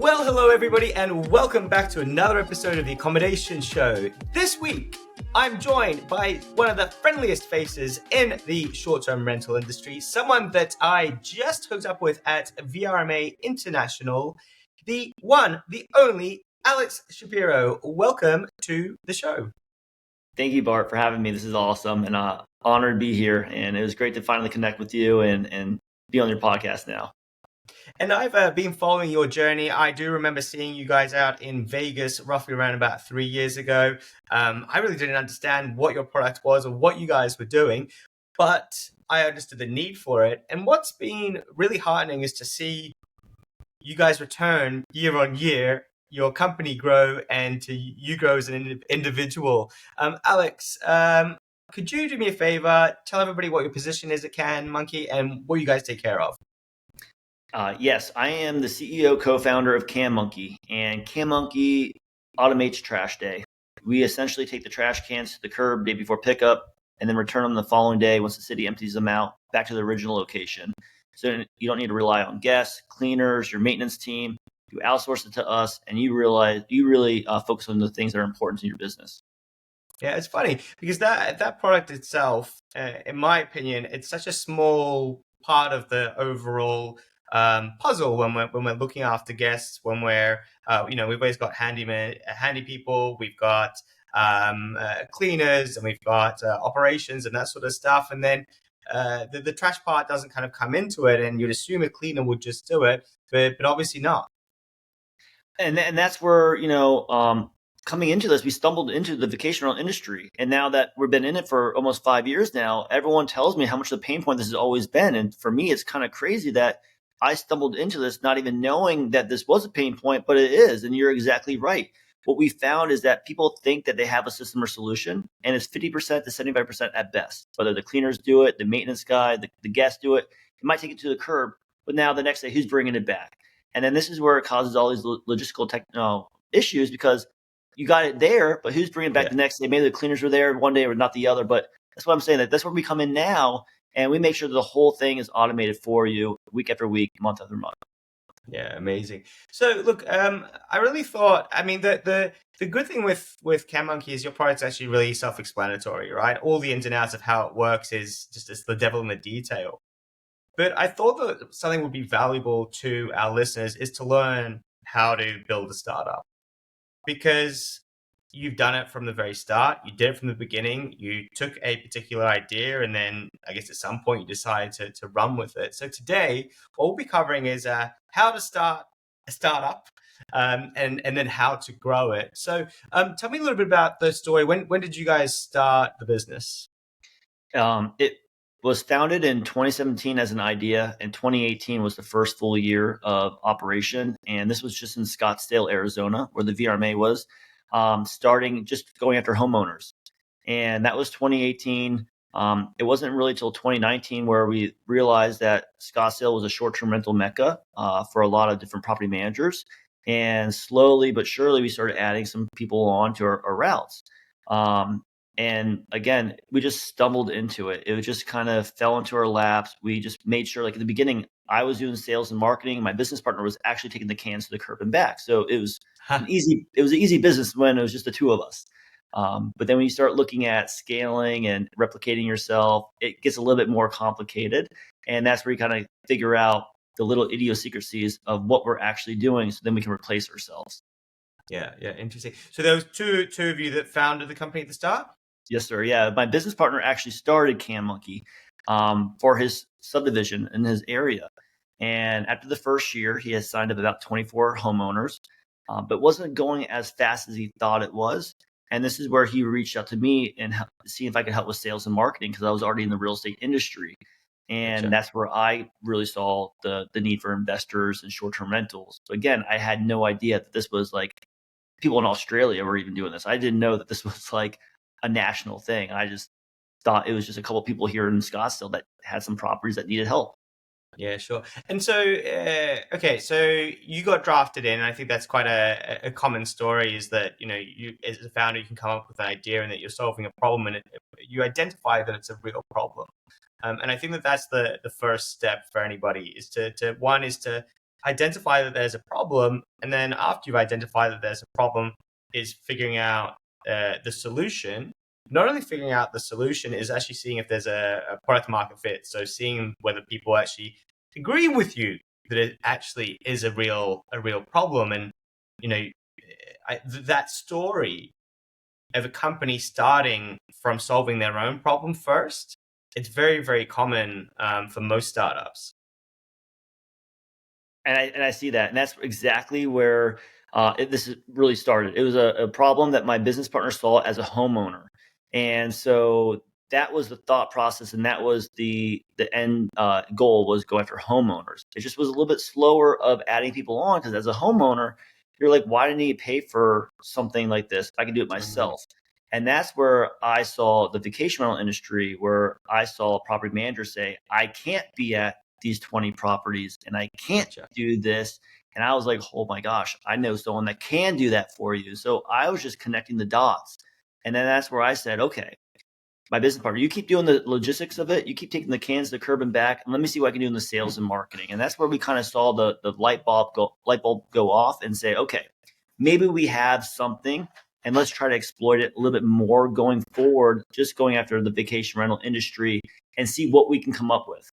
Well, hello everybody, and welcome back to another episode of the Accommodation Show. This week, I'm joined by one of the friendliest faces in the short-term rental industry, someone that I just hooked up with at VRMA International, the one, the only, Alex Shapiro. Welcome to the show. Thank you, Bart, for having me. This is awesome, and honored to be here. And it was great to finally connect with you and be on your podcast now. And I've been following your journey. I do remember seeing you guys out in Vegas roughly around about 3 years ago. I really didn't understand what your product was or what you guys were doing, but I understood the need for it. And what's been really heartening is to see you guys return year on year, your company grow, and to you grow as an individual. Alex, could you do me a favor? Tell everybody what your position is at CanMonkey and what you guys take care of. Yes, I am the CEO, co-founder of CanMonkey, and CanMonkey automates trash day. We essentially take the trash cans to the curb day before pickup and then return them the following day once the city empties them out back to the original location. So you don't need to rely on guests, cleaners, your maintenance team. You outsource it to us, and you really focus on the things that are important to your business. Yeah, it's funny because that product itself, in my opinion, it's such a small part of the overall puzzle when we're looking after guests. When we're we've always got handy people, we've got cleaners, and we've got operations and that sort of stuff. And then the trash part doesn't kind of come into it, and you'd assume a cleaner would just do it, but obviously not. And that's where coming into this, we stumbled into the vacation rental industry. And now that we've been in it for almost 5 years now, everyone tells me how much of the pain point this has always been. And for me, it's kind of crazy that I stumbled into this not even knowing that this was a pain point, but it is. And you're exactly right. What we found is that people think that they have a system or solution, and it's 50% to 75% at best. Whether the cleaners do it, the maintenance guy, the guests do it, it might take it to the curb. But now the next day, who's bringing it back? And then this is where it causes all these logistical issues because you got it there, but who's bringing it back the next day? Maybe the cleaners were there one day or not the other. But that's what I'm saying. That's where we come in now, and we make sure that the whole thing is automated for you week after week, month after month. Yeah, amazing. So look, I really thought, I mean, the good thing with CanMonkey is your product's actually really self-explanatory, right? All the ins and outs of how it works is just it's the devil in the detail. But I thought that something would be valuable to our listeners is to learn how to build a startup, because you've done it from the very start. You did it from the beginning. You took a particular idea, and then I guess at some point you decided to run with it. So today, what we'll be covering is how to start a startup and then how to grow it. So tell me a little bit about the story. When did you guys start the business? It was founded in 2017 as an idea, and 2018 was the first full year of operation. And this was just in Scottsdale, Arizona, where the VRMA was, starting just going after homeowners. And that was 2018. It wasn't really till 2019 where we realized that Scottsdale was a short-term rental mecca for a lot of different property managers. And slowly but surely, we started adding some people on to our routes. And again, we just stumbled into it. It just kind of fell into our laps. We just made sure, like at the beginning, I was doing sales and marketing. My business partner was actually taking the cans to the curb and back. So it was an easy business when it was just the two of us. But then when you start looking at scaling and replicating yourself, it gets a little bit more complicated. And that's where you kind of figure out the little idiosyncrasies of what we're actually doing, so then we can replace ourselves. Yeah, interesting. So there was two of you that founded the company at the start? Yes, sir. Yeah, my business partner actually started CanMonkey for his subdivision in his area. And after the first year, he had signed up about 24 homeowners, but wasn't going as fast as he thought it was. And this is where he reached out to me and see if I could help with sales and marketing, because I was already in the real estate industry. And that's where I really saw the need for investors and short-term rentals. So again, I had no idea that this was like people in Australia were even doing this. I didn't know that this was like a national thing. I just thought it was just a couple of people here in Scottsdale that had some properties that needed help. Yeah, sure. And so, okay, so you got drafted in. And I think that's quite a common story, is that, you as a founder, you can come up with an idea and that you're solving a problem, and you identify that it's a real problem. And I think that that's the first step for anybody, is to identify that there's a problem, and then after you've identified that there's a problem, is figuring out the solution. Not only figuring out the solution, is actually seeing if there's a product market fit. So seeing whether people actually agree with you that it actually is a real problem. And that story of a company starting from solving their own problem first, it's very, very common for most startups. And I see that, and that's exactly where this really started. It was a problem that my business partner saw as a homeowner, and so that was the thought process, and that was the end goal, was go after homeowners. It just was a little bit slower of adding people on, because as a homeowner, you're like, why do I need to pay for something like this? I can do it myself. And that's where I saw the vacation rental industry, where I saw a property manager say, I can't be at these 20 properties and I can't do this. And I was like, oh my gosh, I know someone that can do that for you. So I was just connecting the dots. And then that's where I said, okay, my business partner, you keep doing the logistics of it. You keep taking the cans to the curb and back, and let me see what I can do in the sales and marketing. And that's where we kind of saw the light bulb go off and say, okay, maybe we have something, and let's try to exploit it a little bit more going forward, just going after the vacation rental industry and see what we can come up with.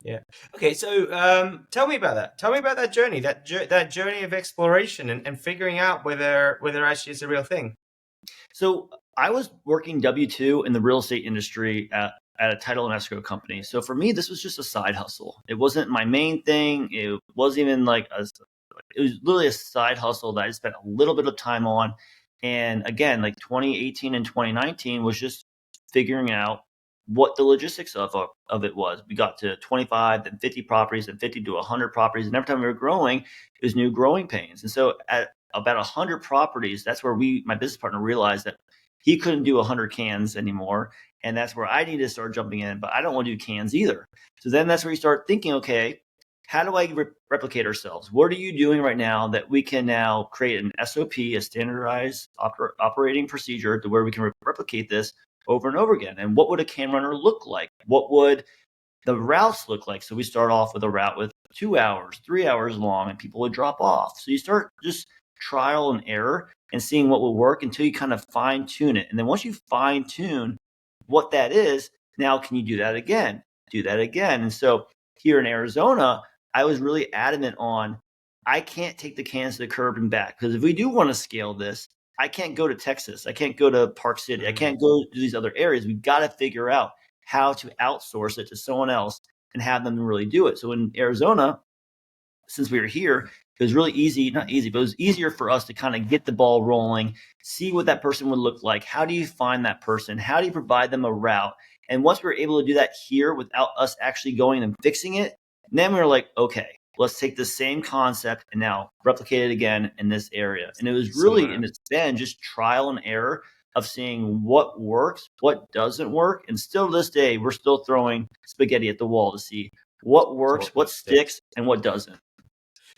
Yeah. Okay. So tell me about that. Tell me about that journey, that journey of exploration and figuring out whether actually it's a real thing. So I was working W-2 in the real estate industry at a title and escrow company. So for me, this was just a side hustle. It wasn't my main thing. It wasn't even it was literally a side hustle that I spent a little bit of time on. And again, like 2018 and 2019 was just figuring out what the logistics of it was. We got to 25, then 50 properties, then 50 to 100 properties. And every time we were growing, it was new growing pains. And so at about 100 properties, that's where my business partner realized that he couldn't do 100 cans anymore. And that's where I needed to start jumping in, but I don't want to do cans either. So then that's where you start thinking, okay, how do I replicate ourselves? What are you doing right now that we can now create an SOP, a standardized operating procedure, to where we can replicate this over and over again? And what would a can runner look like? What would the routes look like? So we start off with a route with 2 hours, 3 hours long, and people would drop off. So you start just trial and error and seeing what will work until you kind of fine tune it. And then once you fine tune what that is, now can you do that again? Do that again. And so here in Arizona, I was really adamant on, I can't take the cans to the curb and back, because if we do want to scale this, I can't go to Texas. I can't go to Park City. I can't go to these other areas. We've got to figure out how to outsource it to someone else and have them really do it. So in Arizona, since we were here, it was really easy, not easy, but it was easier for us to kind of get the ball rolling, see what that person would look like. How do you find that person? How do you provide them a route? And once we were able to do that here without us actually going and fixing it, then we were like, okay, let's take the same concept and now replicate it again in this area. And it was really, and it's been just trial and error of seeing what works, what doesn't work. And still to this day, we're still throwing spaghetti at the wall to see what works, what sticks, and what doesn't.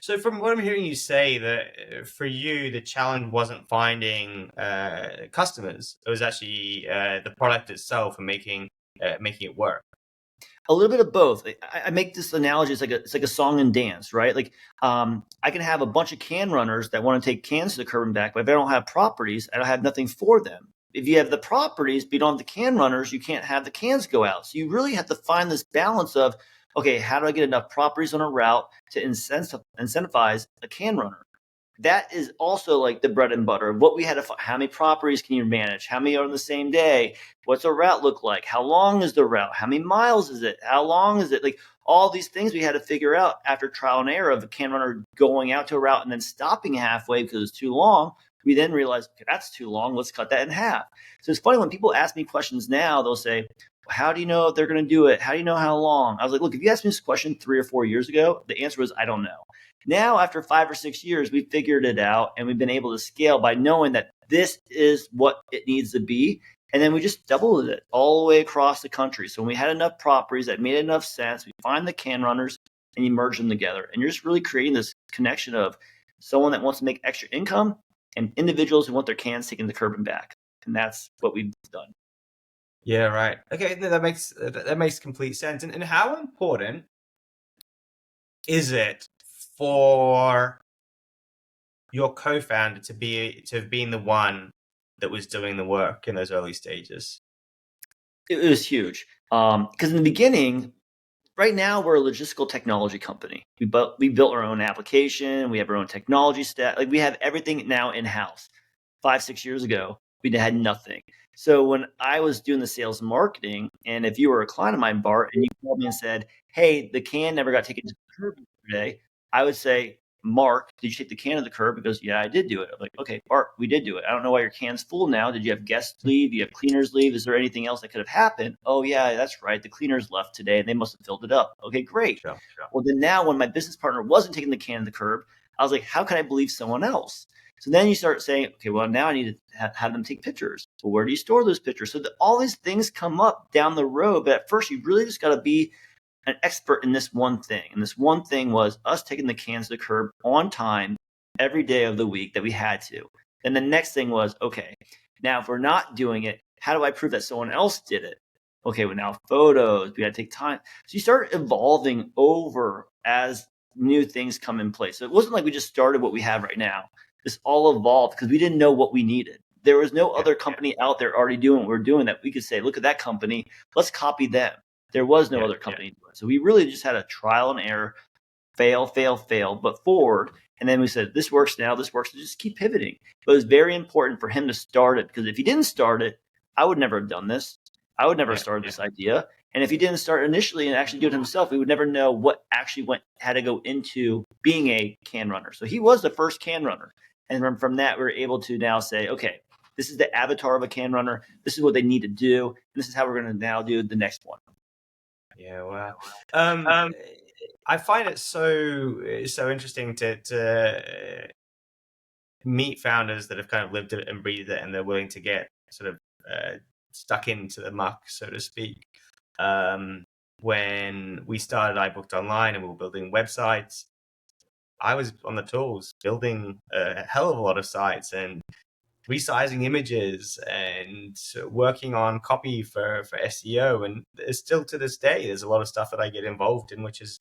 So from what I'm hearing you say, that for you, the challenge wasn't finding customers. It was actually the product itself and making it work. A little bit of both. I make this analogy. It's like a song and dance, right? Like I can have a bunch of can runners that want to take cans to the curb and back, but if I don't have properties, I don't have nothing for them. If you have the properties, but you don't have the can runners, you can't have the cans go out. So you really have to find this balance of, okay, how do I get enough properties on a route to incentivize a can runner? That is also like the bread and butter of what we had to find. How many properties can you manage? How many are on the same day? What's a route look like? How long is the route? How many miles is it? How long is it? Like all these things we had to figure out after trial and error of a can runner going out to a route and then stopping halfway because it's too long. We then realized, okay, that's too long. Let's cut that in half. So it's funny when people ask me questions now, they'll say, how do you know if they're going to do it? How do you know how long? I was like, look, if you asked me this question 3 or 4 years ago, the answer was, I don't know. Now, after 5 or 6 years, we figured it out and we've been able to scale by knowing that this is what it needs to be. And then we just doubled it all the way across the country. So when we had enough properties that made enough sense, we find the can runners and you merge them together. And you're just really creating this connection of someone that wants to make extra income and individuals who want their cans taken to the curb and back. And that's what we've done. Yeah, right. Okay, no, that makes complete sense. And how important is it for your co-founder to have been the one that was doing the work in those early stages? It was huge. Because in the beginning, right now we're a logistical technology company. We built our own application. We have our own technology stack. Like we have everything now in house. 5, 6 years ago, we had nothing. So when I was doing the sales and marketing, and if you were a client of mine, Bart, and you called me and said, "Hey, the can never got taken to the curb today," I would say, "Mark, did you take the can to the curb?" Because yeah, I did do it. I'm like, "Okay, Bart, we did do it. I don't know why your can's full now. Did you have guests leave? You have cleaners leave? Is there anything else that could have happened?" "Oh yeah, that's right. The cleaners left today and they must have filled it up." "Okay, great." Sure. Well, then now when my business partner wasn't taking the can to the curb, I was like, "How can I believe someone else?" So then you start saying, okay, well, now I need to have them take pictures. Well, where do you store those pictures? So all these things come up down the road. But at first, you really just got to be an expert in this one thing. And this one thing was us taking the cans to the curb on time every day of the week that we had to. And the next thing was, okay, now if we're not doing it, how do I prove that someone else did it? Okay, well, now photos, we got to take time. So you start evolving over as new things come in place. So it wasn't like we just started what we have right now. This all evolved because we didn't know what we needed. There was no other company out there already doing what we're doing that we could say, look at that company, let's copy them. There was no other company doing it. So we really just had a trial and error, fail, but forward. And then we said, this works now, this works. So just keep pivoting. But it was very important for him to start it because if he didn't start it, I would never have done this. I would never have started this idea. And if he didn't start initially and actually do it himself, we would never know what actually had to go into being a can runner. So he was the first can runner. And from that, we were able to now say, okay, this is the avatar of a can runner. This is what they need to do. And this is how we're going to now do the next one. Yeah, wow. I find it so interesting to meet founders that have kind of lived it and breathed it, and they're willing to get sort of stuck into the muck, so to speak. When we started iBooked Online and we were building websites, I was on the tools building a hell of a lot of sites and resizing images and working on copy for SEO. And still to this day, there's a lot of stuff that I get involved in, which is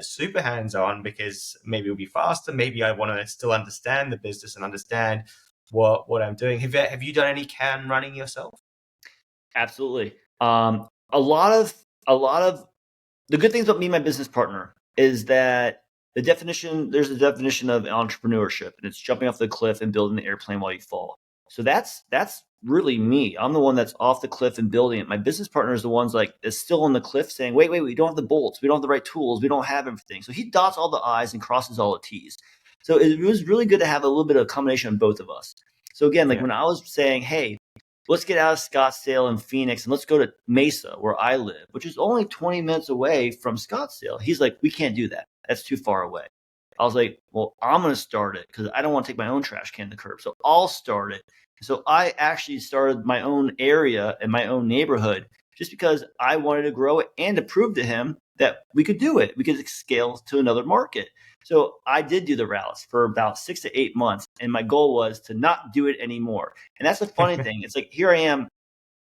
super hands-on because maybe it'll be faster. Maybe I want to still understand the business and understand what I'm doing. Have you done any can running yourself? Absolutely. A lot of the good things about me and my business partner is that there's a definition of entrepreneurship, and it's jumping off the cliff and building the airplane while you fall. So that's really me. I'm the one that's off the cliff and building it. My business partner is the one's like is still on the cliff saying, wait, we don't have the bolts, we don't have the right tools, we don't have everything. So he dots all the I's and crosses all the T's. So it was really good to have a little bit of a combination of both of us. So again, like when I was saying, hey, let's get out of Scottsdale and Phoenix and let's go to Mesa, where I live, which is only 20 minutes away from Scottsdale. He's like, we can't do that. That's too far away. I was like, well, I'm going to start it because I don't want to take my own trash can to the curb. So I'll start it. So I actually started my own area and my own neighborhood just because I wanted to grow it and to prove to him that we could do it. We could scale to another market. So I did do the routes for about 6 to 8 months. And my goal was to not do it anymore. And that's the funny thing. It's like, here I am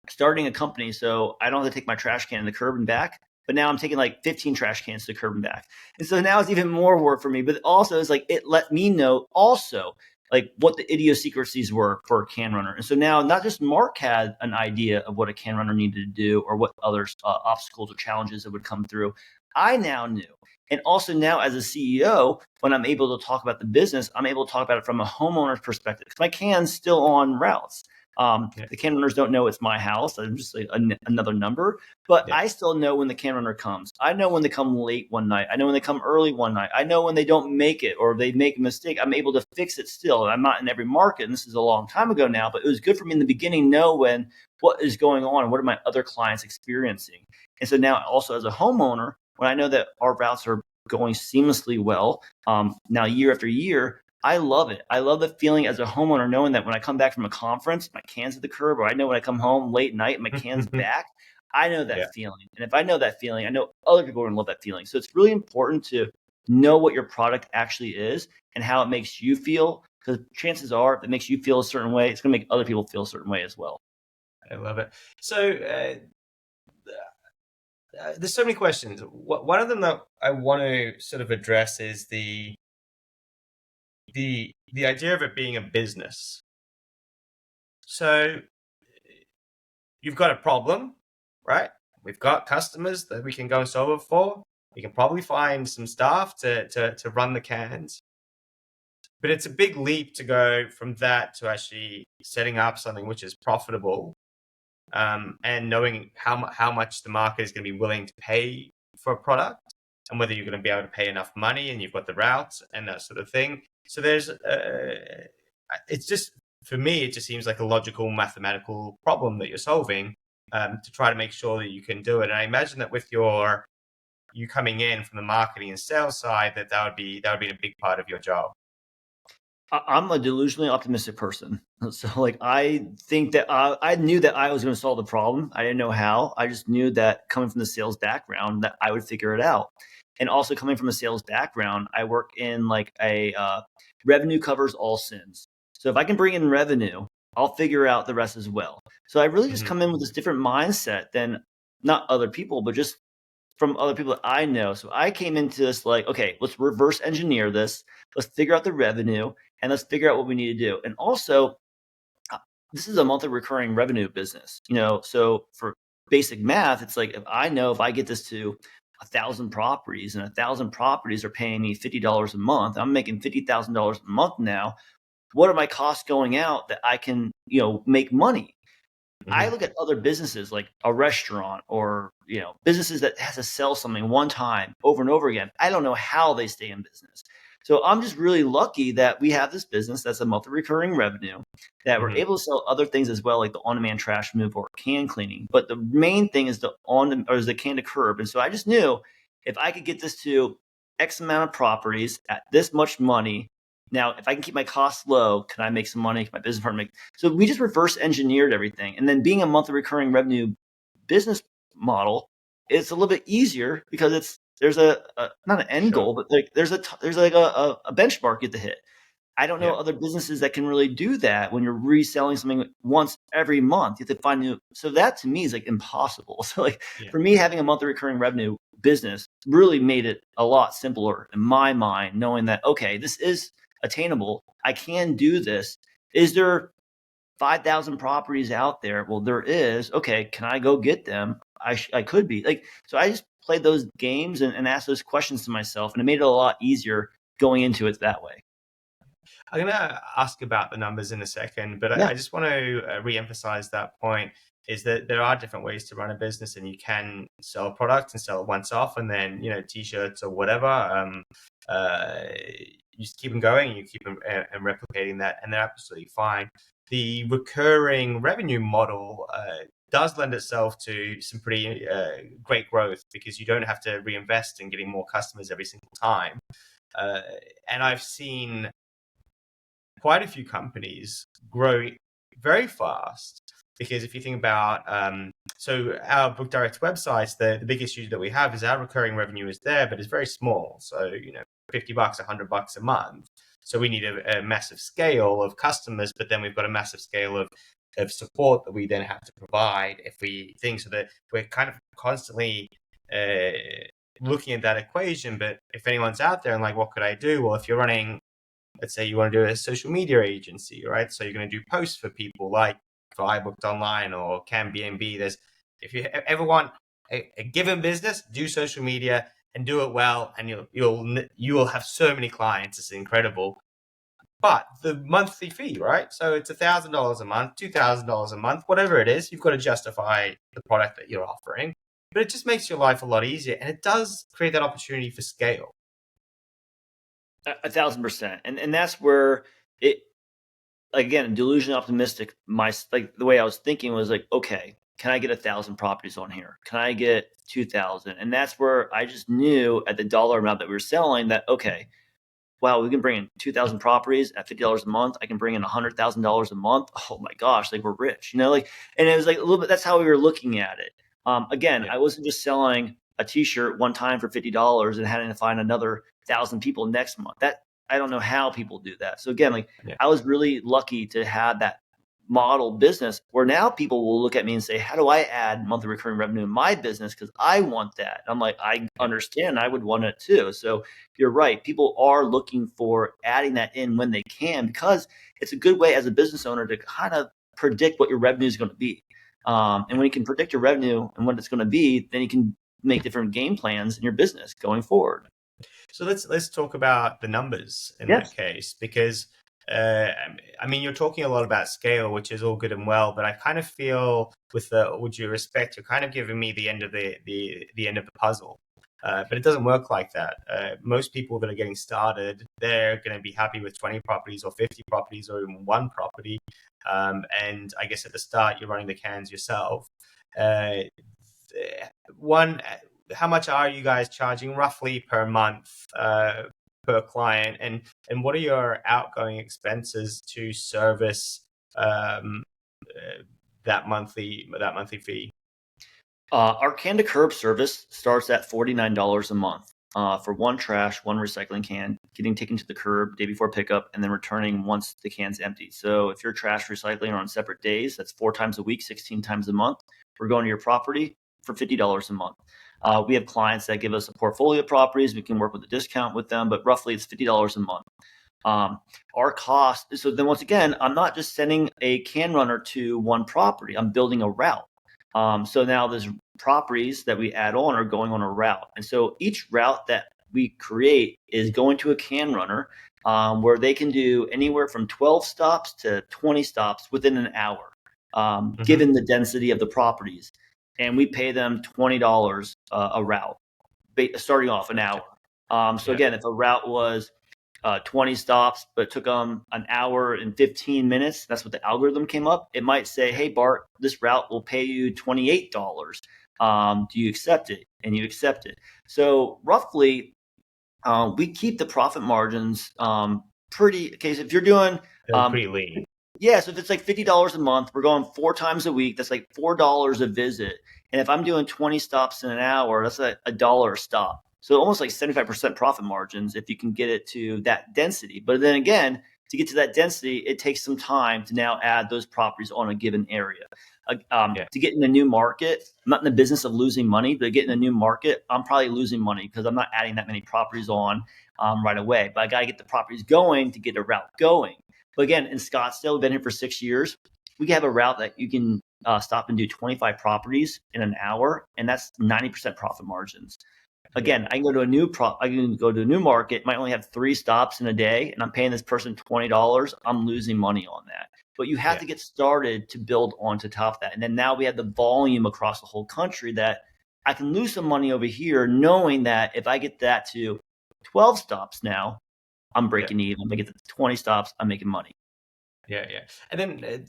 starting a company. So I don't have to take my trash can to the curb and back. But now I'm taking like 15 trash cans to the curb and back. And so now it's even more work for me. But also it's like, it let me know also like what the idiosyncrasies were for a can runner. And so now not just Mark had an idea of what a can runner needed to do or what other obstacles or challenges that would come through. I now knew. And also now as a CEO, when I'm able to talk about the business, I'm able to talk about it from a homeowner's perspective because my can's still on routes. The can runners don't know it's my house. I'm just like another number, but I still know when the can runner comes. I know when they come late one night. I know when they come early one night. I know when they don't make it or they make a mistake. I'm able to fix it still. I'm not in every market, and this is a long time ago now, but it was good for me in the beginning know when what is going on and what are my other clients experiencing. And so now also as a homeowner, when I know that our routes are going seamlessly well, now year after year, I love it. I love the feeling as a homeowner knowing that when I come back from a conference, my can's at the curb, or I know when I come home late night, my can's back. I know that feeling. And if I know that feeling, I know other people are going to love that feeling. So it's really important to know what your product actually is and how it makes you feel. Because chances are, if it makes you feel a certain way, it's going to make other people feel a certain way as well. I love it. So there's so many questions. One of them that I want to sort of address is the the idea of it being a business. So you've got a problem, right? We've got customers that we can go and solve it for. We can probably find some staff to run the cans. But it's a big leap to go from that to actually setting up something which is profitable, and knowing how much the market is going to be willing to pay for a product, and whether you're going to be able to pay enough money, and you've got the routes and that sort of thing. So there's, it's just, for me, it just seems like a logical mathematical problem that you're solving, to try to make sure that you can do it. And I imagine that with you coming in from the marketing and sales side, that would be a big part of your job. I'm a delusionally optimistic person. So like, I think that I knew that I was going to solve the problem. I didn't know how. I just knew that coming from the sales background that I would figure it out. And also coming from a sales background, I work in like a revenue covers all sins. So if I can bring in revenue, I'll figure out the rest as well. So I really just come in with this different mindset than not other people, but just from other people that I know. So I came into this like, okay, let's reverse engineer this. Let's figure out the revenue and let's figure out what we need to do. And also, this is a monthly recurring revenue business, so for basic math, it's like, if I get this to 1,000 properties and 1,000 properties are paying me $50 a month, I'm making $50,000 a month now. What are my costs going out that I can, make money? I look at other businesses like a restaurant or, businesses that has to sell something one time over and over again. I don't know how they stay in business. So I'm just really lucky that we have this business that's a monthly recurring revenue, that we're able to sell other things as well, like the on-demand trash removal or can cleaning. But the main thing is the can to curb. And so I just knew if I could get this to X amount of properties at this much money, now, if I can keep my costs low, can I make some money? Can my business partner make? So we just reverse engineered everything. And then being a monthly recurring revenue business model, it's a little bit easier because there's a not an end goal, but like there's like a benchmark you have to hit. I don't know other businesses that can really do that when you're reselling something once every month. You have to find new. So that to me is like impossible. So like for me, having a monthly recurring revenue business really made it a lot simpler in my mind, knowing that, okay, this is attainable. I can do this. Is there 5,000 properties out there? Well, there is. Okay, can I go get them? I could be like, so I just played those games and asked those questions to myself, and it made it a lot easier going into it that way. I'm going to ask about the numbers in a second, but I just want to re-emphasize that point, is that there are different ways to run a business, and you can sell a product and sell it once off, and then, t-shirts or whatever. You just keep them going, and you keep them and replicating that, and they're absolutely fine. The recurring revenue model does lend itself to some pretty great growth, because you don't have to reinvest in getting more customers every single time. And I've seen quite a few companies grow very fast, because if you think about, so our Book Direct websites, the big issue that we have is our recurring revenue is there, but it's very small. So, $50, $100 a month. So we need a massive scale of customers, but then we've got a massive scale of support that we then have to provide if we think, so that we're kind of constantly looking at that equation. But if anyone's out there and like, what could I do? Well, if you're running, let's say you want to do a social media agency, right? So you're going to do posts for people like for iBooked Online or CanBnB. If you ever want a given business, do social media and do it well, and you will have so many clients. It's incredible. But the monthly fee, right? So it's $1,000 a month, $2,000 a month, whatever it is. You've got to justify the product that you're offering, but it just makes your life a lot easier, and it does create that opportunity for scale. 1,000%, and that's where it, again, delusionally optimistic. The way I was thinking was like, okay, can I get 1,000 properties on here? Can I get 2,000? And that's where I just knew at the dollar amount that we were selling that, okay, wow, we can bring in 2,000 properties at $50 a month. I can bring in $100,000 a month. Oh my gosh, like we're rich, and it was like a little bit. That's how we were looking at it. I wasn't just selling a T-shirt one time for $50 and having to find another 1,000 people next month. That I don't know how people do that. So again, I was really lucky to have that model business where now people will look at me and say, how do I add monthly recurring revenue in my business? Because I want that. I'm like, I understand. I would want it too. So you're right. People are looking for adding that in when they can, because it's a good way as a business owner to kind of predict what your revenue is going to be. And when you can predict your revenue and what it's going to be, then you can make different game plans in your business going forward. So let's talk about the numbers in Yes. that case, because I mean, you're talking a lot about scale, which is all good and well, but I kind of feel, with due respect, you're kind of giving me the end of the end of the puzzle. But it doesn't work like that. Most people that are getting started, they're going to be happy with 20 properties or 50 properties or even one property. And I guess at the start, you're running the cans yourself. Uh, one, how much are you guys charging roughly per month per client, and what are your outgoing expenses to service that monthly fee? Our can to curb service starts at $49 a month for one trash, one recycling can, getting taken to the curb day before pickup, and then returning once the can's empty. So if your trash recycling are on separate days, that's 4 times a week, 16 times a month. We're going to your property for $50 a month. We have clients that give us a portfolio of properties. We can work with a discount with them, but roughly it's $50 a month. Our cost. So then once again, I'm not just sending a can runner to one property. I'm building a route. So now there's properties that we add on are going on a route. And so each route that we create is going to a can runner where they can do anywhere from 12 stops to 20 stops within an hour, given the density of the properties. And we pay them $20 a route, starting off an hour. So again, if a route was 20 stops, but it took them an hour and 15 minutes. That's what the algorithm came up. It might say, hey, Bart, this route will pay you $28. Do you accept it? And you accept it. So roughly, we keep the profit margins pretty. Okay, so if you're doing pretty lean. Yeah, so if it's like $50 a month, we're going 4 times a week. That's like $4 a visit. And if I'm doing 20 stops in an hour, that's a dollar a stop. So almost like 75% profit margins if you can get it to that density. But then again, to get to that density, it takes some time to now add those properties on a given area. To get in a new market, I'm not in the business of losing money, but to get in a new market, I'm probably losing money because I'm not adding that many properties on right away. But I got to get the properties going to get a route going. But again, in Scottsdale, we've been here for 6 years. We have a route that you can stop and do 25 properties in an hour, and that's 90% profit margins. Again, I can go to a new market, might only have 3 stops in a day, and I'm paying this person $20. I'm losing money on that. But you have to get started to build onto top of that. And then now we have the volume across the whole country that I can lose some money over here, knowing that if I get that to 12 stops now, I'm breaking even. If I get to 20 stops, I'm making money. Yeah. And then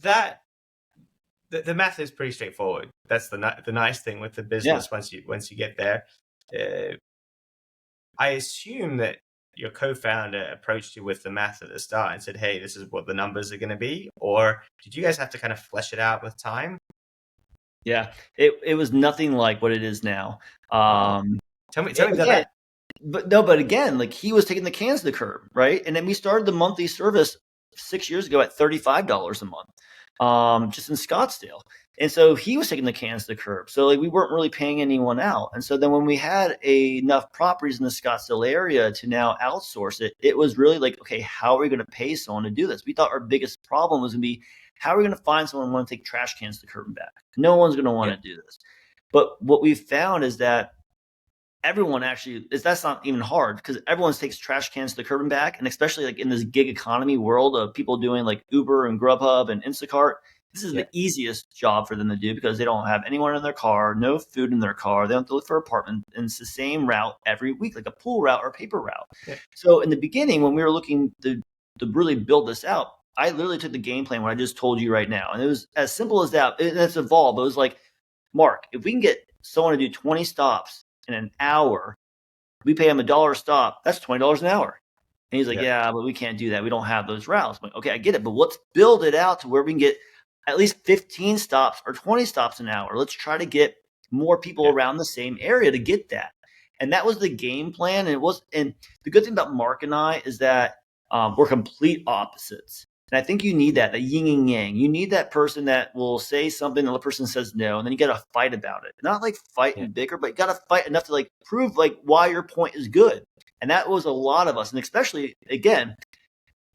the math is pretty straightforward. That's the nice thing with the business. Once you get there, I assume that your co-founder approached you with the math at the start and said, "Hey, this is what the numbers are going to be," or did you guys have to kind of flesh it out with time? Yeah, it was nothing like what it is now. Tell me again, that. But again, like he was taking the cans to the curb, right? And then we started the monthly service 6 years ago at $35 a month, just in Scottsdale. And so he was taking the cans to the curb. So like we weren't really paying anyone out. And so then when we had enough properties in the Scottsdale area to now outsource it, it was really like, okay, how are we going to pay someone to do this? We thought our biggest problem was going to be, how are we going to find someone who want to take trash cans to the curb and back? No one's going to want to do this. But what we found is that everyone that's not even hard because everyone takes trash cans to the curb and back. And especially like in this gig economy world of people doing like Uber and Grubhub and Instacart, this is the easiest job for them to do because they don't have anyone in their car, no food in their car. They don't have to look for an apartment. And it's the same route every week, like a pool route or a paper route. Yeah. So in the beginning, when we were looking to really build this out, I literally took the game plan, what I just told you right now. And it was as simple as that. And it's evolved. It was like, Mark, if we can get someone to do 20 stops in an hour, we pay him $1 a stop. That's $20 an hour. And he's like, yeah, but we can't do that. We don't have those routes. I'm like, okay, I get it. But let's build it out to where we can get at least 15 stops or 20 stops an hour. Let's try to get more people around the same area to get that. And that was the game plan. And the good thing about Mark and I is that we're complete opposites. And I think you need that, the yin and yang. You need that person that will say something, the other person says no, and then you got to fight about it. Not like fight and bicker, but you got to fight enough to like prove like why your point is good. And that was a lot of us. And especially, again,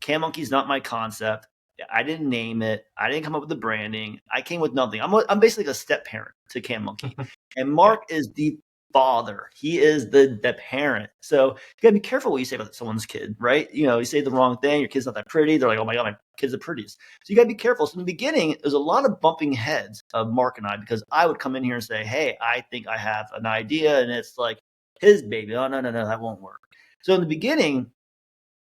CanMonkey is not my concept. I didn't name it. I didn't come up with the branding. I came with nothing. I'm basically a step parent to CanMonkey. And Mark is the father. He is the parent. So you gotta be careful what you say about someone's kid, right? You know, you say the wrong thing, your kid's not that pretty. They're like, oh my God, my kid's the prettiest. So you gotta be careful. So in the beginning, there's a lot of bumping heads of Mark and I, because I would come in here and say, hey, I think I have an idea, and it's like his baby. Oh, no, that won't work. So in the beginning,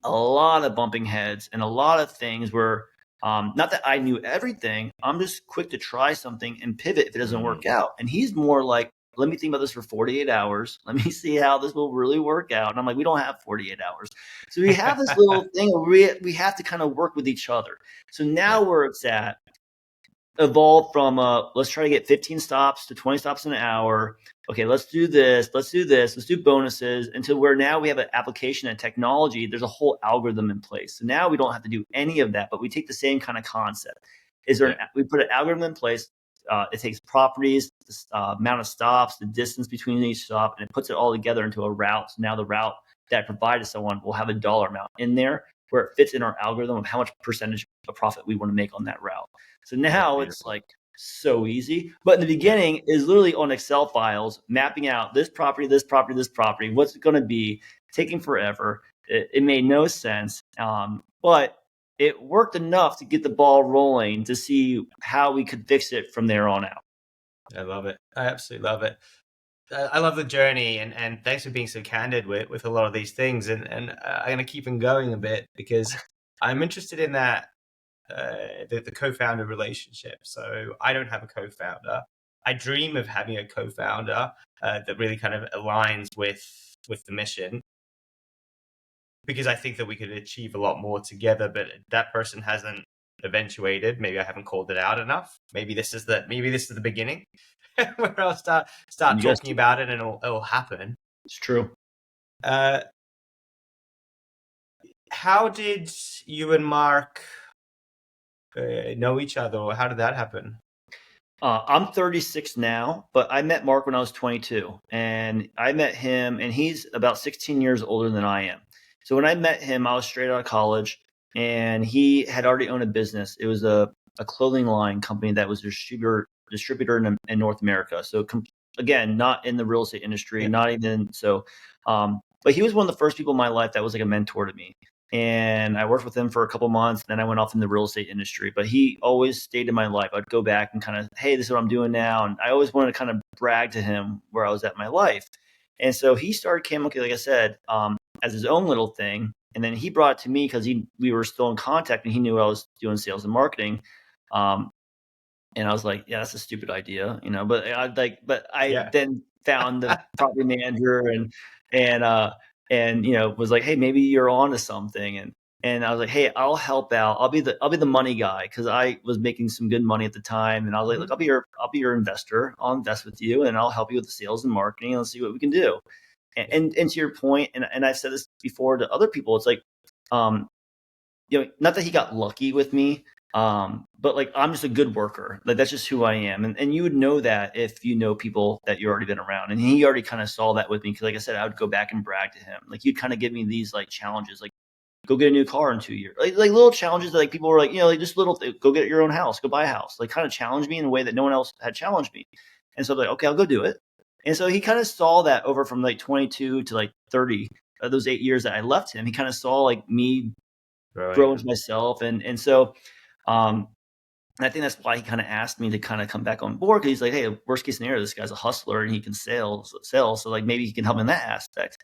a lot of bumping heads and a lot of things where not that I knew everything. I'm just quick to try something and pivot if it doesn't work out. And he's more like, let me think about this for 48 hours. Let me see how this will really work out. And I'm like, we don't have 48 hours. So we have this little thing where we have to kind of work with each other. So now where it's at, evolved from let's try to get 15 stops to 20 stops an hour. Okay, let's do this, let's do bonuses, until where now we have an application and technology. There's a whole algorithm in place. So now we don't have to do any of that, but we take the same kind of concept. We put an algorithm in place. It takes properties, the amount of stops, the distance between each stop, and it puts it all together into a route. So now the route that I provide to someone will have a dollar amount in there where it fits in our algorithm of how much percentage of profit we want to make on that route. So now it's like so easy. But in the beginning is literally on Excel files, mapping out this property, what's it going to be, taking forever. It made no sense. But it worked enough to get the ball rolling to see how we could fix it from there on out. I love it. I absolutely love it. I love the journey, and thanks for being so candid with a lot of these things. And I'm going to keep on going a bit because I'm interested in that, the co-founder relationship. So I don't have a co-founder. I dream of having a co-founder that really kind of aligns with the mission, because I think that we could achieve a lot more together, but that person hasn't eventuated. Maybe I haven't called it out enough. Maybe this is the beginning where I'll start talking about it and it'll happen. It's true. How did you and Mark know each other, or how did that happen? I'm 36 now, but I met Mark when I was 22, and I met him, and he's about 16 years older than I am. So when I met him, I was straight out of college, and he had already owned a business. It was a clothing line company that was a distributor in North America. So again, not in the real estate industry, not even so. But he was one of the first people in my life that was like a mentor to me. And I worked with him for a couple months. Then I went off in the real estate industry, but he always stayed in my life. I'd go back and kind of, hey, this is what I'm doing now. And I always wanted to kind of brag to him where I was at in my life. And so he started CanMonkey, like I said, as his own little thing. And then he brought it to me because we were still in contact, and he knew I was doing sales and marketing. And I was like, yeah, that's a stupid idea, but I then found the property manager and was like, hey, maybe you're on to something. And I was like, hey, I'll help out. I'll be the money guy, because I was making some good money at the time. And I was like, look, I'll be your investor. I'll invest with you, and I'll help you with the sales and marketing. Let's see what we can do. And to your point, and I've said this before to other people, it's like, not that he got lucky with me, but like, I'm just a good worker. Like, that's just who I am. And you would know that if you know people that you've already been around. And he already kind of saw that with me. Cause like I said, I would go back and brag to him. Like, he'd kind of give me these like challenges, like go get a new car in 2 years, like little challenges that like people were like, like just little, go get your own house, go buy a house, like kind of challenge me in a way that no one else had challenged me. And so I'm like, okay, I'll go do it. And so he kind of saw that over from like 22 to like 30, those 8 years that I left him. He kind of saw like me grow into myself. And so, I think that's why he kind of asked me to kind of come back on board, because he's like, hey, worst case scenario, this guy's a hustler and he can sell. So like maybe he can help in that aspect.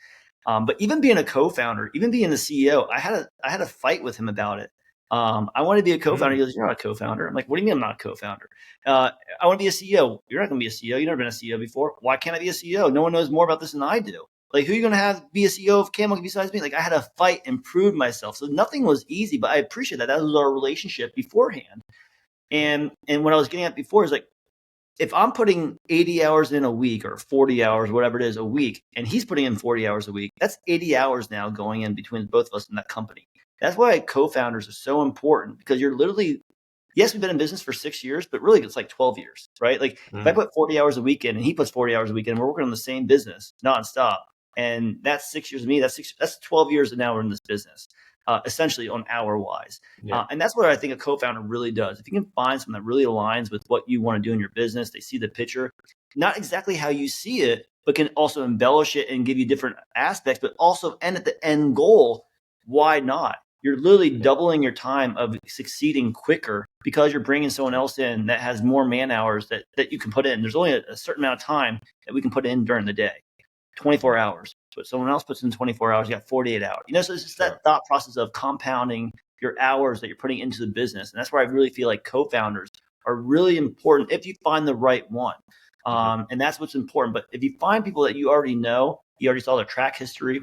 But even being a co-founder, even being the CEO, I had a fight with him about it. I want to be a co-founder. He goes, you're not a co-founder. I'm like, what do you mean I'm not a co-founder? I want to be a CEO. You're not going to be a CEO. You've never been a CEO before. Why can't I be a CEO? No one knows more about this than I do. Like, who are you going to have be a CEO of CanMonkey besides me? Like, I had to fight and prove myself. So nothing was easy, but I appreciate that. That was our relationship beforehand. And what I was getting at before is like, if I'm putting 80 hours in a week or 40 hours, whatever it is a week, and he's putting in 40 hours a week, that's 80 hours now going in between both of us in that company. That's why co-founders are so important, because you're literally, yes, we've been in business for 6 years, but really it's like 12 years, right? Like if I put 40 hours a week in and he puts 40 hours a week in, we're working on the same business nonstop. And that's 6 years of me. That's 12 years and now we're in this business, essentially on hour wise. Yeah. And that's what I think a co-founder really does. If you can find someone that really aligns with what you want to do in your business, they see the picture, not exactly how you see it, but can also embellish it and give you different aspects, but also end at the end goal. Why not? You're literally doubling your time of succeeding quicker because you're bringing someone else in that has more man hours that you can put in. There's only a certain amount of time that we can put in during the day, 24 hours. So if someone else puts in 24 hours, you got 48 hours. So it's just that thought process of compounding your hours that you're putting into the business. And that's where I really feel like co-founders are really important if you find the right one. And that's what's important. But if you find people that you already know, you already saw their track history,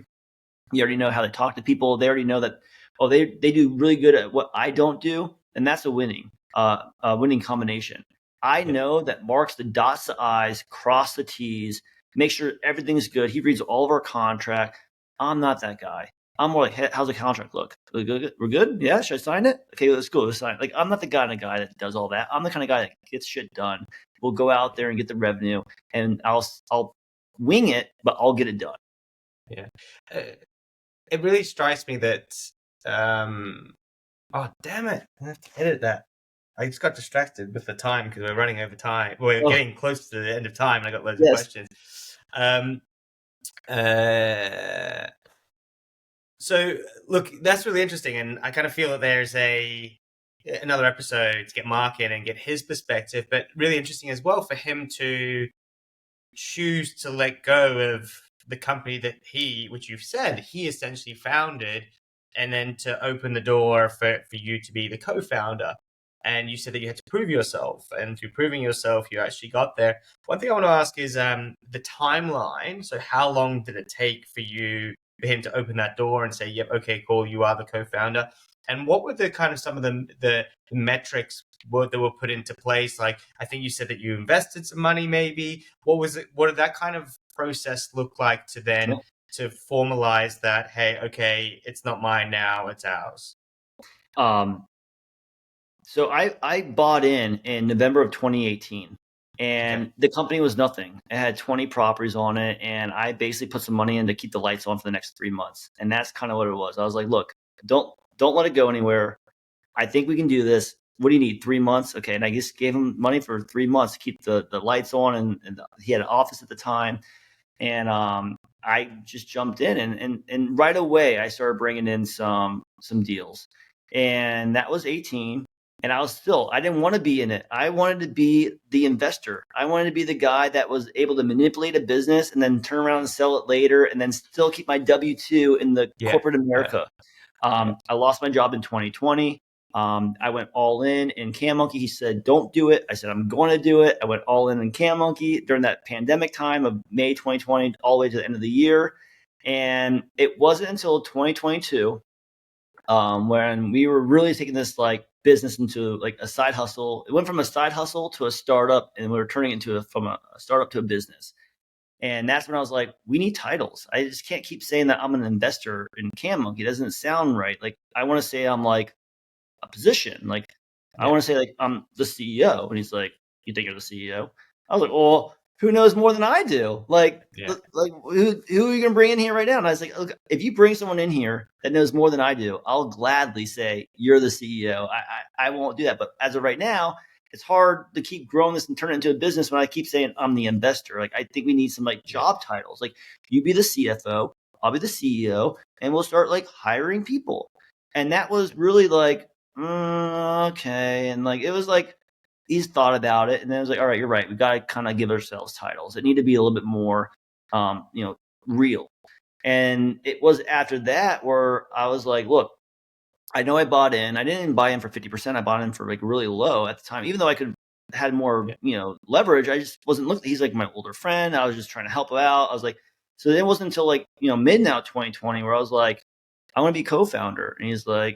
you already know how they talk to people, they already know that, oh, they do really good at what I don't do, and that's a winning combination. I know that Mark's the dots the I's, cross the T's, make sure everything's good. He reads all of our contract. I'm not that guy. I'm more like, hey, how's the contract look? We're good? Yeah, should I sign it? Okay, let's go. Let's sign it. Like, I'm not the kind of guy that does all that. I'm the kind of guy that gets shit done. We'll go out there and get the revenue, and I'll wing it, but I'll get it done. Yeah. It really strikes me that oh damn it, I have to edit that. I just got distracted with the time because we're running over time. We're getting close to the end of time and I got loads of questions. So look, that's really interesting, and I kind of feel that there's another episode to get Mark in and get his perspective, but really interesting as well for him to choose to let go of the company that which you've said he essentially founded, and then to open the door for you to be the co-founder. And you said that you had to prove yourself, and through proving yourself, you actually got there. One thing I want to ask is the timeline. So how long did it take for him to open that door and say, yep, okay, cool, you are the co-founder? And what were the kind of some of the metrics that were put into place? Like, I think you said that you invested some money, maybe. What was it? What did that kind of process look like to then to formalize that? Hey, okay, it's not mine now; it's ours. So I bought in November of 2018, and the company was nothing. It had 20 properties on it, and I basically put some money in to keep the lights on for the next 3 months. And that's kind of what it was. I was like, look, don't let it go anywhere. I think we can do this. What do you need? 3 months? Okay. And I just gave him money for 3 months to keep the lights on, and he had an office at the time. And I just jumped in, and right away I started bringing in some deals, and that was 18. And I didn't want to be in it. I wanted to be the investor. I wanted to be the guy that was able to manipulate a business and then turn around and sell it later, and then still keep my W-2 in the corporate America. I lost my job in 2020. I went all in CanMonkey. He said, don't do it. I said, I'm going to do it. I went all in CanMonkey during that pandemic time of May 2020 all the way to the end of the year. And it wasn't until 2022 when we were really taking this like business into like a side hustle. It went from a side hustle to a startup, and we were turning it from a startup to a business. And that's when I was like, we need titles. I just can't keep saying that I'm an investor in CanMonkey. It doesn't sound right. Like, I want to say I'm like a position. Like, I want to say like I'm the CEO. And he's like, you think you're the CEO? I was like, well, who knows more than I do? Like who are you gonna bring in here right now? And I was like, look, if you bring someone in here that knows more than I do, I'll gladly say you're the CEO. I won't do that. But as of right now, it's hard to keep growing this and turn it into a business when I keep saying I'm the investor. Like, I think we need some like job titles. Like, you be the CFO, I'll be the CEO, and we'll start like hiring people. And that was really like, okay. And like, it was like, he's thought about it, and then I was like, all right, you're right. We got to kind of give ourselves titles. It need to be a little bit more, real. And it was after that where I was like, look, I know I bought in. I didn't buy in for 50%. I bought in for like really low at the time, even though I could had more, leverage. I just wasn't looking. He's like my older friend. I was just trying to help him out. I was like, so it wasn't until like, mid now 2020 where I was like, I want to be co-founder. And he's like,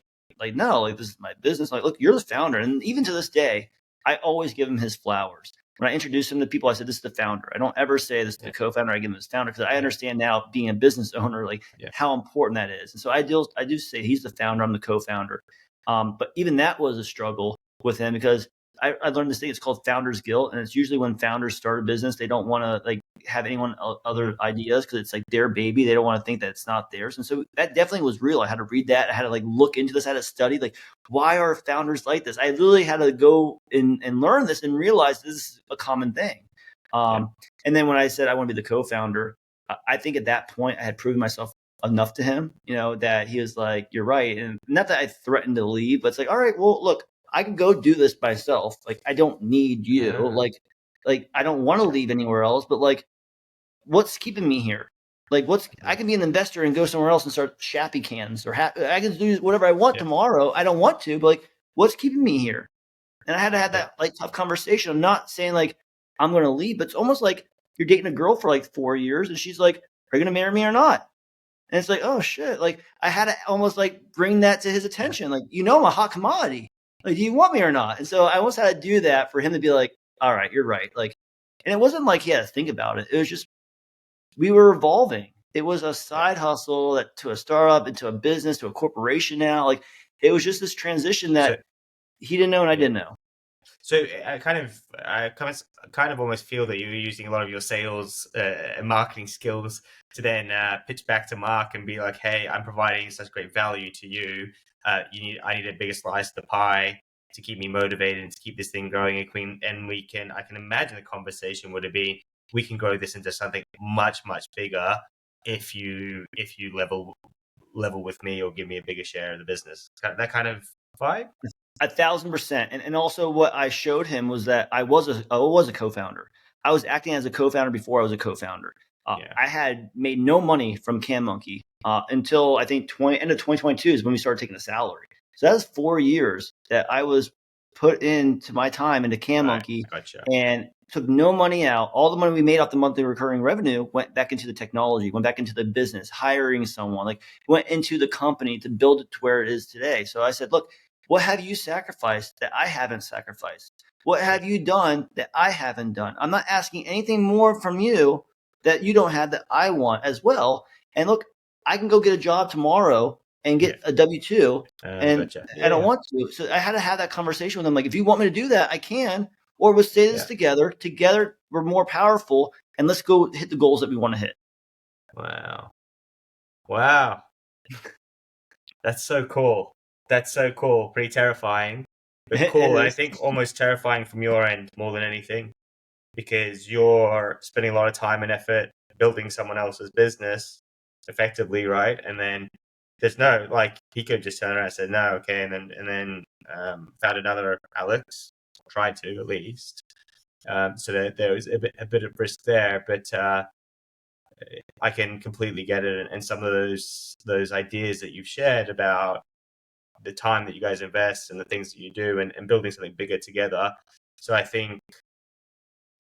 no, like, this is my business. Like, look, you're the founder. And even to this day, I always give him his flowers. when I introduce him to people, I said, this is the founder. I don't ever say this is the co-founder. I give him this founder because I understand now, being a business owner, like how important that is. And so I do say he's the founder. I'm the co-founder. But even that was a struggle with him because I learned this thing. It's called founder's guilt. And it's usually when founders start a business, they don't want to like have anyone other ideas because it's like their baby. They don't want to think that it's not theirs. And so that definitely was real. I had to read that. I had to like look into this. I had to study like, why are founders like this? I literally had to go and learn this and realize this is a common thing. And then when I said I want to be the co-founder, I think at that point I had proven myself enough to him, that he was like, you're right. And not that I threatened to leave, but it's like, all right, well, look, I can go do this myself. Like, I don't need you. Like, I don't want to leave anywhere else, but like, what's keeping me here? Like, I can be an investor and go somewhere else and start Shappy cans or I can do whatever I want tomorrow. I don't want to, but like, what's keeping me here? And I had to have that like tough conversation. I'm not saying like, I'm going to leave, but it's almost like you're dating a girl for like 4 years and she's like, are you going to marry me or not? And it's like, oh shit. Like I had to almost like bring that to his attention. Like, I'm a hot commodity. Like, do you want me or not? And so I almost had to do that for him to be like, all right, you're right. Like, and it wasn't like he had to think about it. It was just, we were evolving. It was a side hustle that to a startup, into a business, to a corporation now. Like it was just this transition that he didn't know and I didn't know. So I kind of almost feel that you're using a lot of your sales and marketing skills to then pitch back to Mark and be like, "Hey, I'm providing such great value to you. I need a bigger slice of the pie to keep me motivated and to keep this thing growing." And I can imagine the conversation would have been, "We can grow this into something much, much bigger if you level with me or give me a bigger share of the business." That kind of vibe. 1,000%. And also what I showed him was that I was a co-founder. I was acting as a co-founder before I was a co-founder. I had made no money from CanMonkey until I think end of 2022 is when we started taking a salary. So that was 4 years that I was put into my time into CanMonkey and took no money out. All the money we made off the monthly recurring revenue went back into the technology, went back into the business, hiring someone, like went into the company to build it to where it is today. So I said, look, what have you sacrificed that I haven't sacrificed? What have you done that I haven't done? I'm not asking anything more from you that you don't have that I want as well. And look, I can go get a job tomorrow and get a W-2 and I don't want to. So I had to have that conversation with them. Like, if you want me to do that, I can, or we'll say this together. Together, we're more powerful and let's go hit the goals that we want to hit. Wow. That's so cool. That's so cool. Pretty terrifying, but cool. And I think almost terrifying from your end more than anything, because you're spending a lot of time and effort building someone else's business effectively, right? And then there's no, like, he could just turn around and say no, okay, and then found another Alex, tried to at least. So there was a bit of risk there, but I can completely get it. And some of those ideas that you've shared about the time that you guys invest and the things that you do and building something bigger together. So I think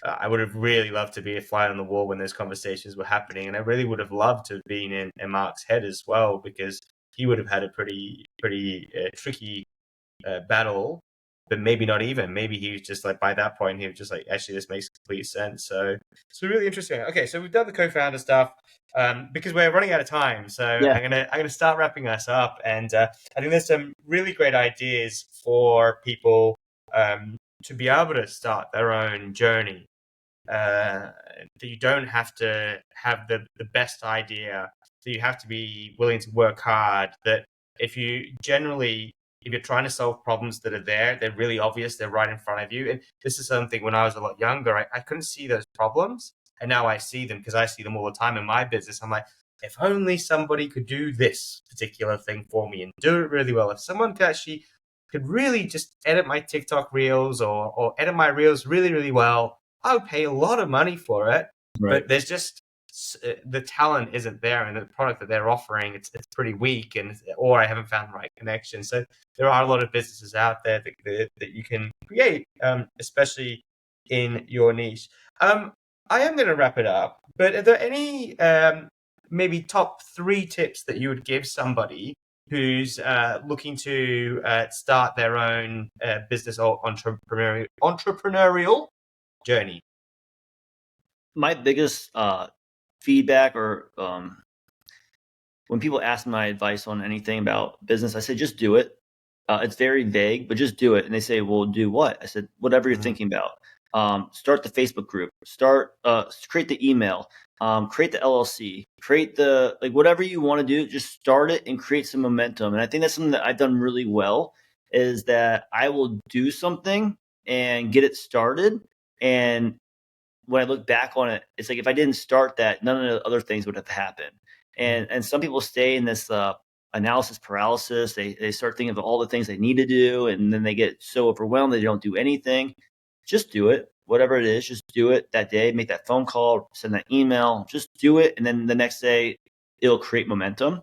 I would have really loved to be a fly on the wall when those conversations were happening. And I really would have loved to have been in Mark's head as well, because he would have had a pretty tricky battle, but maybe not even. Maybe he was just like, by that point, he was just like, actually, this makes complete sense. So it's really interesting. Okay, so we've done the co-founder stuff because we're running out of time. So I'm gonna start wrapping us up, and I think there's some really great ideas for people to be able to start their own journey. That you don't have to have the best idea. So you have to be willing to work hard. That if you're trying to solve problems that are there, they're really obvious, they're right in front of you. And this is something when I was a lot younger, I couldn't see those problems. And now I see them because I see them all the time in my business. I'm like, if only somebody could do this particular thing for me and do it really well. If someone could really just edit my TikTok reels or edit my reels really, really well, I would pay a lot of money for it. Right. But there's just the talent isn't there, and the product that they're offering, it's pretty weak, or I haven't found the right connection. So there are a lot of businesses out there that you can create, especially in your niche. I am going to wrap it up, but are there any maybe top 3 tips that you would give somebody who's looking to start their own business or entrepreneurial journey? My biggest feedback or when people ask my advice on anything about business, I say just do it. It's very vague, but just do it. And they say, "Well, do what?" I said, "Whatever you're Mm, thinking about. Start the Facebook group. Create the email. Create the LLC. Create the whatever you want to do. Just start it and create some momentum." And I think that's something that I've done really well. Is that I will do something and get it started, and when I look back on it, it's like if I didn't start that, none of the other things would have happened. mm, And some people stay in this analysis paralysis. They start thinking of all the things they need to do, and then they get so overwhelmed they don't do anything. Just do it, whatever it is. Just do it that day. Make that phone call, send that email. Just do it, and then the next day it'll create momentum.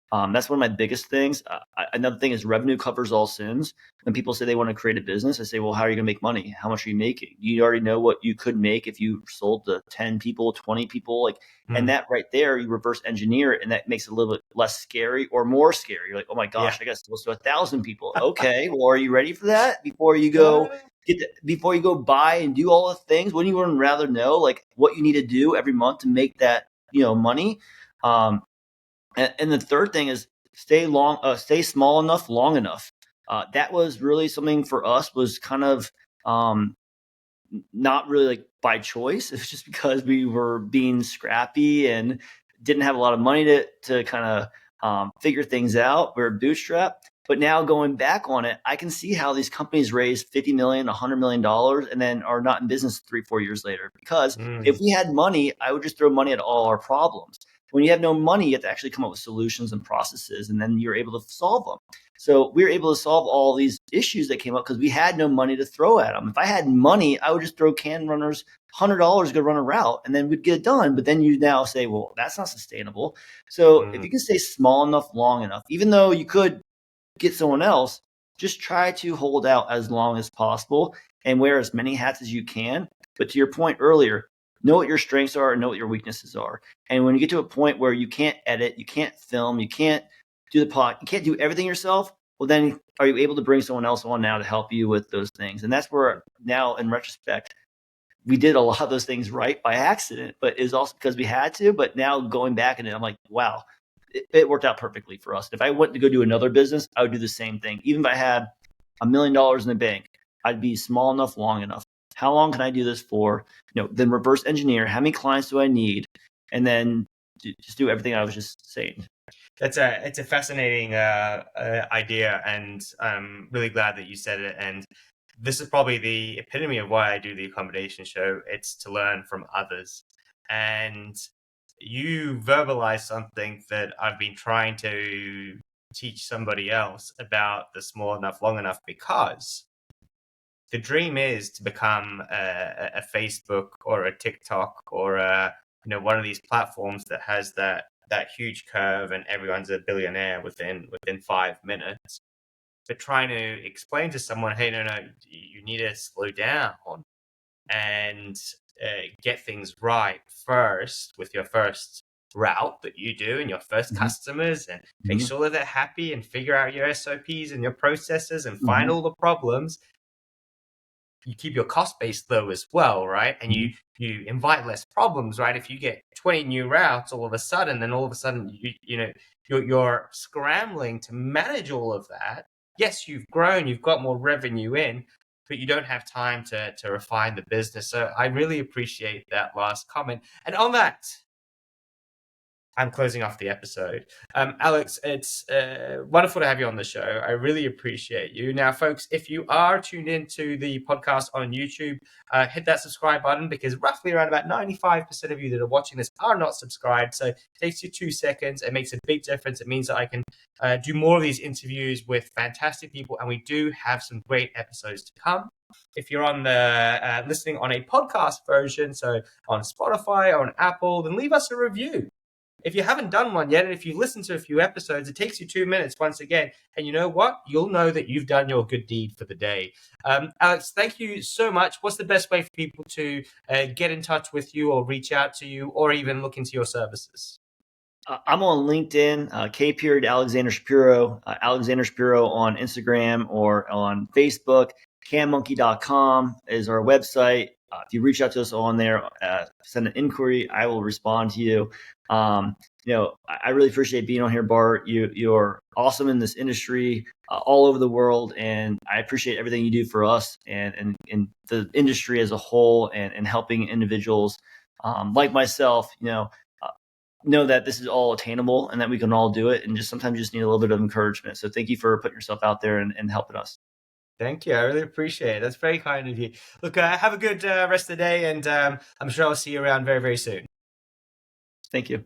That's one of my biggest things. Another thing is revenue covers all sins. When people say they want to create a business, I say, well, how are you going to make money? How much are you making? You already know what you could make if you sold to 10 people, 20 people. And mm. that right there, you reverse engineer it, and that makes it a little bit less scary or more scary. You're like, oh my Yeah. gosh, I got to sell to 1,000 people. Okay, well, are you ready for that? Before you Uh, go before you go buy and do all the things, wouldn't you rather know what you need to do every month to make that money? And the third thing is stay small enough, long enough. That was really something for us. Was kind of um, not really by choice. It's just because we were being scrappy and didn't have a lot of money to kind of figure things out. We we're bootstrapped. But now going back on it, I can see how these companies raise 50 million, $100 million, and then are not in business 3-4 years later. Because if mm, we had money, I would just throw money at all our problems. When you have no money, you have to actually come up with solutions and processes, and then you're able to solve them. So we were able to solve all these issues that came up because we had no money to throw at them. If I had money, I would just throw can runners $100 to go run a route, and then we'd get it done. But then you now say, well, that's not sustainable. So if mm. you can stay small enough, long enough, even though you could get someone else, just try to hold out as long as possible and wear as many hats as you can. But to your point earlier, know what your strengths are and know what your weaknesses are. And when you get to a point where you can't edit, you can't film, you can't do the pod, you can't do everything yourself, well, then are you able to bring someone else on now to help you with those things? And that's where now, in retrospect, we did a lot of those things right by accident, but it's also because we had to. But now going back and I'm like, wow, it worked out perfectly for us. If I went to go do another business, I would do the same thing. Even if I had $1 million in the bank, I'd be small enough, long enough. How long can I do this for? Then reverse engineer. How many clients do I need? And then just do everything I was just saying. It's a fascinating idea, and I'm really glad that you said it. And this is probably the epitome of why I do the accommodation show. It's to learn from others, and you verbalize something that I've been trying to teach somebody else about the small enough, long enough, because the dream is to become a Facebook or a TikTok or one of these platforms that has that huge curve and everyone's a billionaire within 5 minutes. But trying to explain to someone, hey, no, you need to slow down and get things right first with your first route that you do and your first Mm-hmm. customers, and make Mm-hmm. sure that they're happy and figure out your SOPs and your processes and find Mm-hmm. all the problems. You keep your cost base low as well, right? And Mm-hmm. you invite less problems, right? If you get 20 new routes all of a sudden, then all of a sudden you're scrambling to manage all of that. Yes, you've grown, you've got more revenue in, but you don't have time to refine the business. So I really appreciate that last comment. And on that, I'm closing off the episode. Alex, it's wonderful to have you on the show. I really appreciate you. Now, folks, if you are tuned into the podcast on YouTube, hit that subscribe button, because roughly around about 95% of you that are watching this are not subscribed. So it takes you 2 seconds. It makes a big difference. It means that I can do more of these interviews with fantastic people, and we do have some great episodes to come. If you're on the listening on a podcast version, so on Spotify or on Apple, then leave us a review. If you haven't done one yet, and if you listen to a few episodes, it takes you 2 minutes once again. And you know what? You'll know that you've done your good deed for the day. Alex, thank you so much. What's the best way for people to get in touch with you or reach out to you or even look into your services? I'm on LinkedIn, K. Alexander Shapiro, Alexander Shapiro on Instagram or on Facebook. CanMonkey.com is our website. If you reach out to us on there, send an inquiry, I will respond to you. I really appreciate being on here, Bart. You're awesome in this industry, all over the world, and I appreciate everything you do for us and the industry as a whole, and helping individuals like myself, know that this is all attainable and that we can all do it, and just sometimes you just need a little bit of encouragement. So thank you for putting yourself out there and helping us. Thank you. I really appreciate it. That's very kind of you. Look, have a good rest of the day, and I'm sure I'll see you around very, very soon. Thank you.